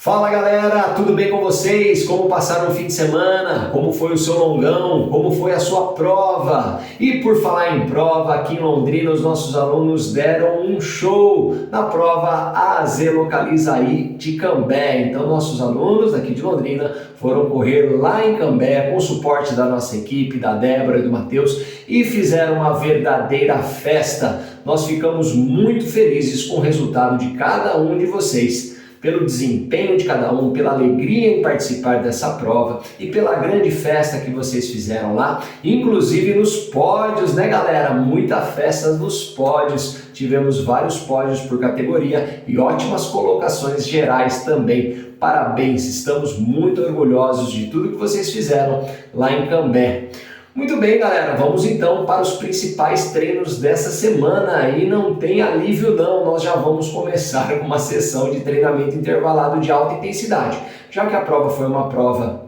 Fala galera, tudo bem com vocês? Como passaram o fim de semana? Como foi o seu longão? Como foi a sua prova? E por falar em prova, aqui em Londrina os nossos alunos deram um show na prova AZ Localiza-I de Cambé. Então nossos alunos daqui de Londrina foram correr lá em Cambé com o suporte da nossa equipe, da Débora e do Matheus, e fizeram uma verdadeira festa. Nós ficamos muito felizes com o resultado de cada um de vocês, pelo desempenho de cada um, pela alegria em participar dessa prova e pela grande festa que vocês fizeram lá, inclusive nos pódios, né galera? Muita festa nos pódios, tivemos vários pódios por categoria e ótimas colocações gerais também. Parabéns, estamos muito orgulhosos de tudo que vocês fizeram lá em Cambé. Muito bem, galera, vamos então para os principais treinos dessa semana e não tem alívio não, nós já vamos começar com uma sessão de treinamento intervalado de alta intensidade. Já que a prova foi uma prova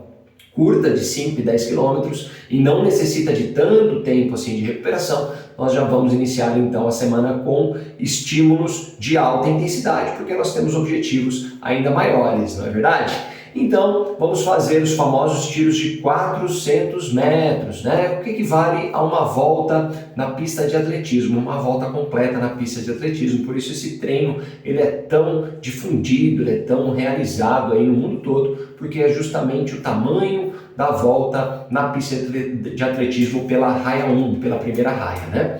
curta de 5 e 10 quilômetros e não necessita de tanto tempo assim de recuperação, nós já vamos iniciar então a semana com estímulos de alta intensidade, porque nós temos objetivos ainda maiores, não é verdade? Então, vamos fazer os famosos tiros de 400 metros, né? O que equivale a uma volta na pista de atletismo, uma volta completa na pista de atletismo. Por isso esse treino ele é tão difundido, ele é tão realizado aí no mundo todo, porque é justamente o tamanho da volta na pista de atletismo pela raia 1, pela primeira raia, né?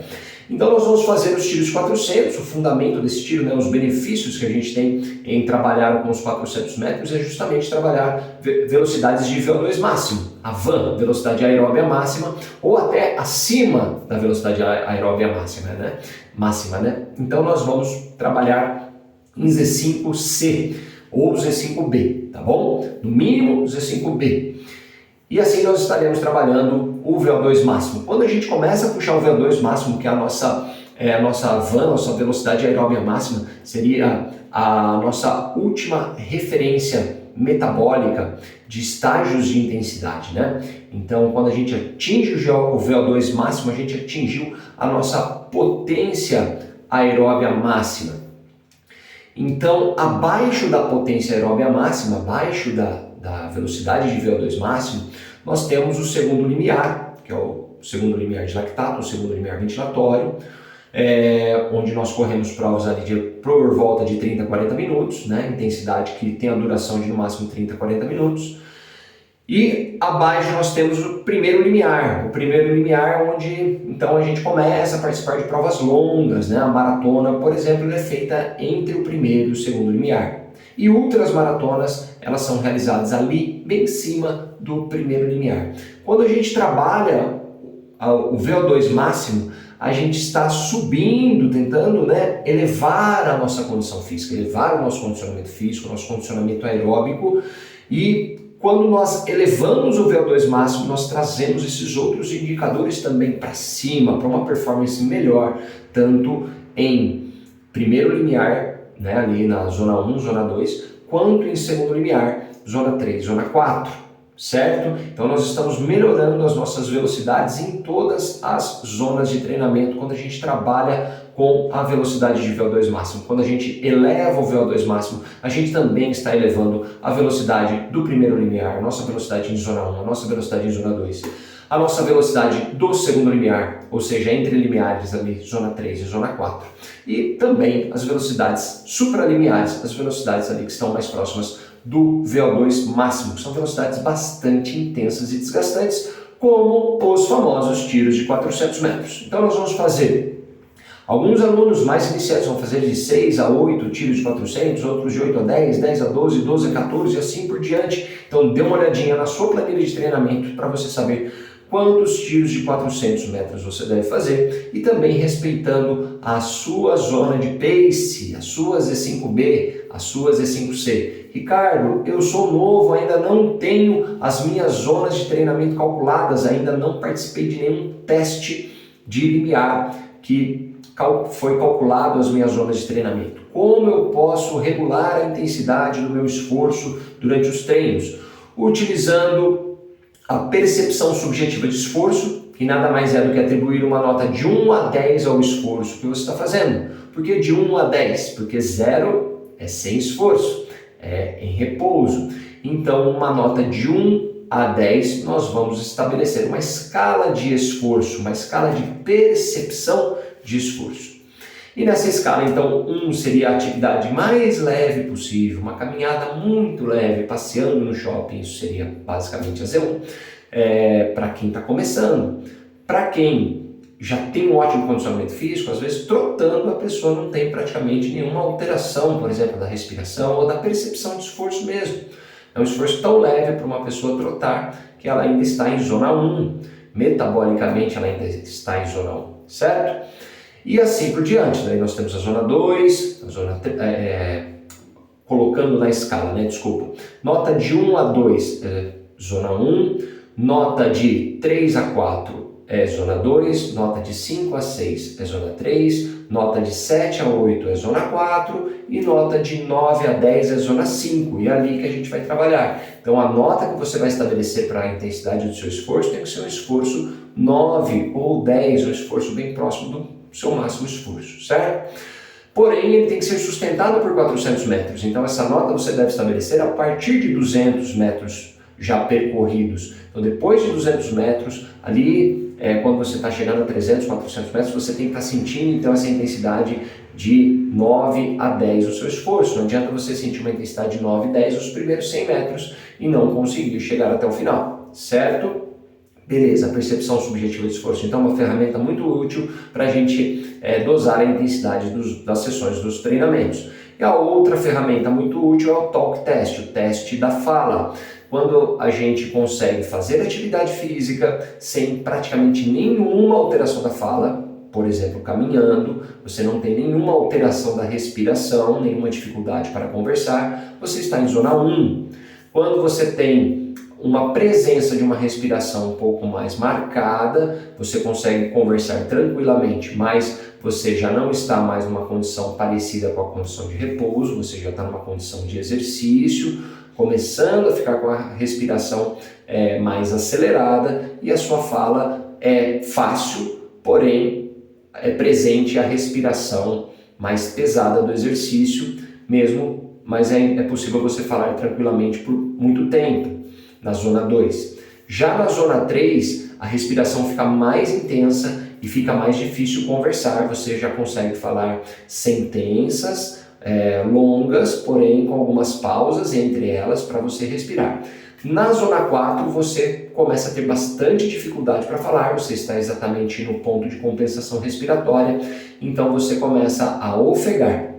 Então nós vamos fazer os tiros 400, o fundamento desse tiro, né, os benefícios que a gente tem em trabalhar com os 400 metros é justamente trabalhar velocidades de VO2 máximo, a VAM, velocidade aeróbia máxima, ou até acima da velocidade aeróbia máxima, né? Então nós vamos trabalhar em Z5C ou Z5B, tá bom? No mínimo Z5B. E assim nós estaremos trabalhando o VO2 máximo. Quando a gente começa a puxar o VO2 máximo, que é a nossa VAM, nossa velocidade aeróbia máxima, seria a nossa última referência metabólica de estágios de intensidade, né? Então, quando a gente atinge o VO2 máximo, a gente atingiu a nossa potência aeróbia máxima. Então, abaixo da potência aeróbia máxima, abaixo da velocidade de VO2 máximo, nós temos o segundo limiar, que é o segundo limiar de lactato, o segundo limiar ventilatório, onde nós corremos provas ali por volta de 30 a 40 minutos, né? Intensidade que tem a duração de no máximo 30 a 40 minutos. E abaixo nós temos o primeiro limiar onde então a gente começa a participar de provas longas, né? A maratona, por exemplo, é feita entre o primeiro e o segundo limiar. E ultras maratonas, elas são realizadas ali bem em cima do primeiro limiar. Quando a gente trabalha o VO2 máximo, a gente está subindo, tentando, né, elevar a nossa condição física, elevar o nosso condicionamento físico, o nosso condicionamento aeróbico, e quando nós elevamos o VO2 máximo, nós trazemos esses outros indicadores também para cima, para uma performance melhor, tanto em primeiro limiar, né, ali na zona 1, zona 2, quanto em segundo limiar, zona 3, zona 4, certo? Então nós estamos melhorando as nossas velocidades em todas as zonas de treinamento quando a gente trabalha com a velocidade de VO2 máximo. Quando a gente eleva o VO2 máximo, a gente também está elevando a velocidade do primeiro limiar, a nossa velocidade em zona 1, a nossa velocidade em zona 2, a nossa velocidade do segundo limiar, ou seja, entre limiares ali, zona 3 e zona 4. E também as velocidades supralimiares, as velocidades ali que estão mais próximas do VO2 máximo, que são velocidades bastante intensas e desgastantes, como os famosos tiros de 400 metros. Então nós vamos fazer, alguns alunos mais iniciados vão fazer de 6 a 8 tiros de 400, outros de 8 a 10, 10 a 12, 12 a 14 e assim por diante. Então dê uma olhadinha na sua planilha de treinamento para você saber quantos tiros de 400 metros você deve fazer e também respeitando a sua zona de pace, a sua Z5B, a sua Z5C. Ricardo, eu sou novo, ainda não tenho as minhas zonas de treinamento calculadas, ainda não participei de nenhum teste de limiar que foi calculado as minhas zonas de treinamento. Como eu posso regular a intensidade do meu esforço durante os treinos? Utilizando a percepção subjetiva de esforço, que nada mais é do que atribuir uma nota de 1 a 10 ao esforço que você está fazendo. Por que de 1 a 10? Porque 0 é sem esforço, em repouso. Então, uma nota de 1 a 10, nós vamos estabelecer uma escala de esforço, uma escala de percepção de esforço. E nessa escala, então, 1 seria a atividade mais leve possível, uma caminhada muito leve, passeando no shopping, isso seria basicamente a Z1, para quem está começando. Para quem já tem um ótimo condicionamento físico, às vezes trotando a pessoa não tem praticamente nenhuma alteração, por exemplo, da respiração ou da percepção de esforço mesmo. É um esforço tão leve para uma pessoa trotar que ela ainda está em zona 1, metabolicamente ela ainda está em zona 1, certo? E assim por diante, daí nós temos a zona 2, a zona colocando na escala, nota de 1 a 2 zona 1, nota de 3 a 4 é zona 2, nota de 5 a 6 é zona 3, nota de 7 a 8 é zona 4 e nota de 9 a 10 é zona 5, e é ali que a gente vai trabalhar. Então a nota que você vai estabelecer para a intensidade do seu esforço tem que ser um esforço 9 ou 10, um esforço bem próximo do seu máximo esforço, certo? Porém, ele tem que ser sustentado por 400 metros, então essa nota você deve estabelecer a partir de 200 metros já percorridos. Então depois de 200 metros, ali quando você está chegando a 300, 400 metros, você tem que estar sentindo então essa intensidade de 9 a 10 o seu esforço. Não adianta você sentir uma intensidade de 9 e 10 os primeiros 100 metros e não conseguir chegar até o final, certo? Beleza, a percepção subjetiva de esforço, então é uma ferramenta muito útil para a gente dosar a intensidade das sessões dos treinamentos. E a outra ferramenta muito útil é o talk test, o teste da fala. Quando a gente consegue fazer atividade física sem praticamente nenhuma alteração da fala, por exemplo, caminhando, você não tem nenhuma alteração da respiração, nenhuma dificuldade para conversar, você está em zona 1. Quando você tem uma presença de uma respiração um pouco mais marcada, você consegue conversar tranquilamente, mas você já não está mais numa condição parecida com a condição de repouso, você já está numa condição de exercício, começando a ficar com a respiração mais acelerada e a sua fala é fácil, porém é presente a respiração mais pesada do exercício mesmo, mas é possível você falar tranquilamente por muito tempo, na zona 2. Já na zona 3, a respiração fica mais intensa e fica mais difícil conversar, você já consegue falar sentenças longas, porém com algumas pausas entre elas para você respirar. Na zona 4 você começa a ter bastante dificuldade para falar, você está exatamente no ponto de compensação respiratória, então você começa a ofegar.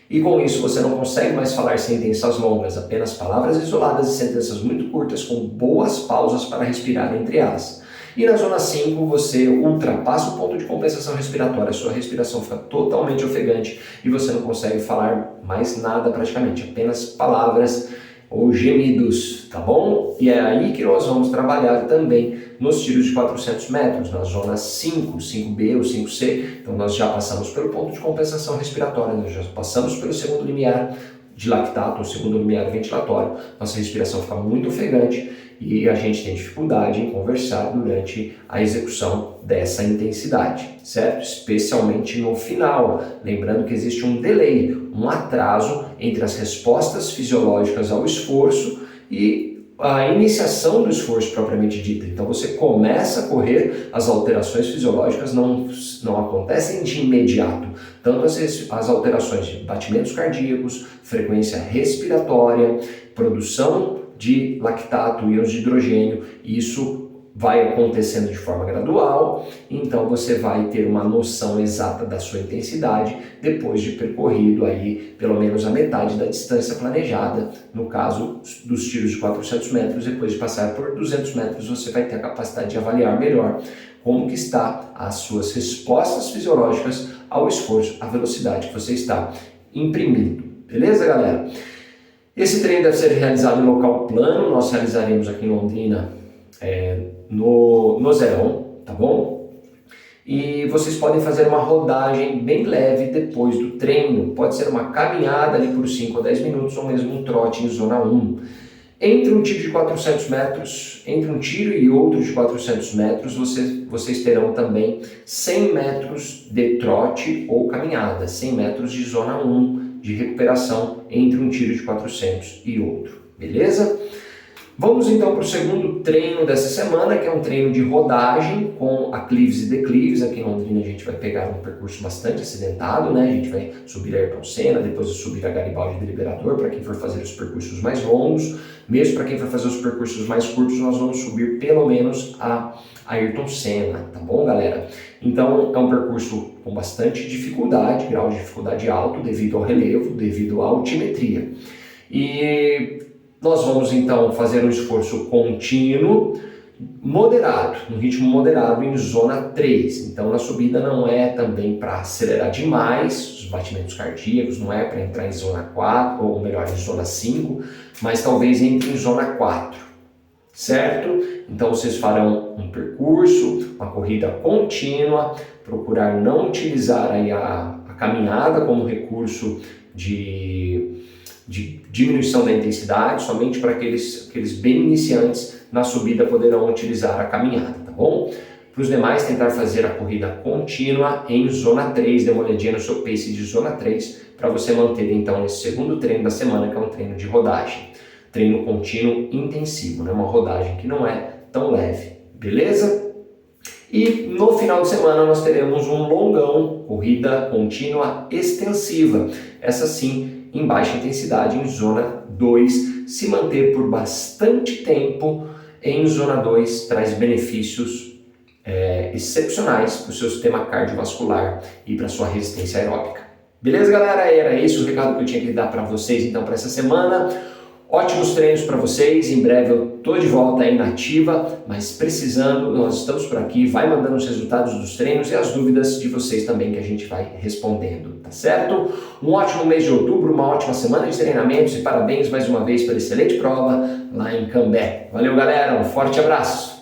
E com isso você não consegue mais falar sentenças longas, apenas palavras isoladas e sentenças muito curtas com boas pausas para respirar entre elas. E na zona 5 você ultrapassa o ponto de compensação respiratória, a sua respiração fica totalmente ofegante e você não consegue falar mais nada praticamente, apenas palavras ou gemidos, tá bom? E é aí que nós vamos trabalhar também nos tiros de 400 metros, na zona 5, 5B ou 5C. Então nós já passamos pelo ponto de compensação respiratória, nós já passamos pelo segundo limiar de lactato, ou segundo limiar ventilatório. Nossa respiração fica muito ofegante e a gente tem dificuldade em conversar durante a execução dessa intensidade, certo? Especialmente no final. Lembrando que existe um delay, um atraso entre as respostas fisiológicas ao esforço e a iniciação do esforço propriamente dita. Então você começa a correr, as alterações fisiológicas não acontecem de imediato. Tanto as alterações de batimentos cardíacos, frequência respiratória, produção de lactato, íons de hidrogênio, isso vai acontecendo de forma gradual, então você vai ter uma noção exata da sua intensidade depois de percorrido aí pelo menos a metade da distância planejada, no caso dos tiros de 400 metros, depois de passar por 200 metros você vai ter a capacidade de avaliar melhor como que está as suas respostas fisiológicas ao esforço, à velocidade que você está imprimindo, beleza galera? Esse treino deve ser realizado em local plano, nós realizaremos aqui em Londrina no Zerão, tá bom? E vocês podem fazer uma rodagem bem leve depois do treino, pode ser uma caminhada ali por 5 a 10 minutos ou mesmo um trote em zona 1. Entre um tiro de 400 metros, entre um tiro e outro de 400 metros, vocês terão também 100 metros de trote ou caminhada, 100 metros de zona 1 de recuperação entre um tiro de 400 e outro, beleza? Vamos então para o segundo treino dessa semana, que é um treino de rodagem com aclives e declives. Aqui em Londrina a gente vai pegar um percurso bastante acidentado, né? A gente vai subir a Ayrton Senna, depois subir a Garibaldi Liberador, para quem for fazer os percursos mais longos. Mesmo para quem for fazer os percursos mais curtos, nós vamos subir pelo menos a Ayrton Senna, tá bom, galera? Então é um percurso com bastante dificuldade, grau de dificuldade alto, devido ao relevo, devido à altimetria. E nós vamos então fazer um esforço contínuo, moderado, um ritmo moderado em zona 3. Então na subida não é também para acelerar demais os batimentos cardíacos, não é para entrar em zona 4, ou melhor, em zona 5, mas talvez entre em zona 4, certo? Então vocês farão um percurso, uma corrida contínua, procurar não utilizar aí a caminhada como recurso de diminuição da intensidade, somente para aqueles bem iniciantes na subida poderão utilizar a caminhada, tá bom? Para os demais, tentar fazer a corrida contínua em zona 3, dê uma olhadinha no seu pace de zona 3, para você manter então esse segundo treino da semana, que é um treino de rodagem. Treino contínuo intensivo, né? Uma rodagem que não é tão leve, beleza? E no final de semana nós teremos um longão, corrida contínua extensiva, essa sim, em baixa intensidade, em zona 2, se manter por bastante tempo em zona 2 traz benefícios excepcionais para o seu sistema cardiovascular e para a sua resistência aeróbica. Beleza, galera? Era esse o recado que eu tinha que dar para vocês então para essa semana. Ótimos treinos para vocês, em breve eu estou de volta aí na ativa, mas precisando, nós estamos por aqui, vai mandando os resultados dos treinos e as dúvidas de vocês também que a gente vai respondendo, tá certo? Um ótimo mês de outubro, uma ótima semana de treinamentos e parabéns mais uma vez pela excelente prova lá em Cambé. Valeu, galera, um forte abraço!